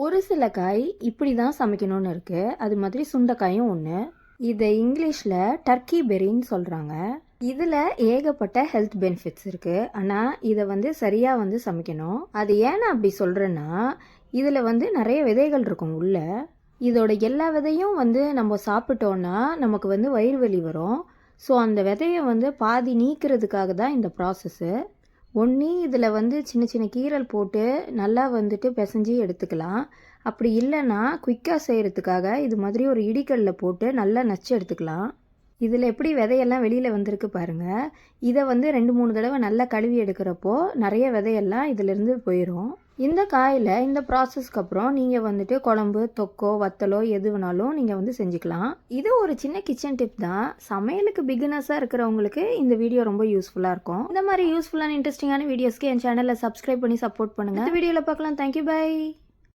ஒரு சில காய் இப்படி தான் சமைக்கணும்னு இருக்கு. அது மாதிரி சுண்டைக்காயும் ஒன்று. இதை இங்கிலீஷில் டர்க்கி பெரின்னு சொல்கிறாங்க. இதில் ஏகப்பட்ட ஹெல்த் பெனிஃபிட்ஸ் இருக்குது. ஆனால் இதை சரியாக சமைக்கணும். அது ஏன்னா அப்படி சொல்கிறேன்னா, இதில் நிறைய விதைகள் இருக்கும் உள்ள. இதோட எல்லா விதையும் நம்ம சாப்பிட்டோன்னா நமக்கு வயிறு வலி வரும். ஸோ அந்த விதையை பாதி நீக்கிறதுக்காக தான் இந்த ப்ராசஸ்ஸு. ஒன்று இதில் சின்ன சின்ன கீரல் போட்டு நல்லா பிசைஞ்சு எடுத்துக்கலாம். அப்படி இல்லைன்னா குயிக்காக செய்கிறதுக்காக இது மாதிரி ஒரு இடிக்கல்ல போட்டு நல்லா நச்சு எடுத்துக்கலாம். இதில் எப்படி விதையெல்லாம் வெளியில் வந்திருக்கு பாருங்கள். இதை 2-3 தடவை நல்லா கழுவி எடுக்கிறப்போ நிறைய விதையெல்லாம் இதிலேருந்து போயிடும். இந்த காயில் இந்த ப்ராசஸ்க்கு அப்புறம் நீங்கள் குழம்பு, தொக்கோ, வத்தலோ எது வேணாலும் நீங்கள் செஞ்சுக்கலாம். இது ஒரு சின்ன கிச்சன் டிப் தான். சமையலுக்கு பிகினர்ஸாக இருக்கிறவங்களுக்கு இந்த வீடியோ ரொம்ப யூஸ்ஃபுல்லாக இருக்கும். இந்த மாதிரி யூஸ்ஃபுல்லான இன்ட்ரெஸ்டிங்கான வீடியோஸ்க்கு என் சேனலை சப்ஸ்கிரைப் பண்ணி சப்போர்ட் பண்ணுங்கள். இந்த வீடியோவில் பார்க்கலாம். Thank you, by.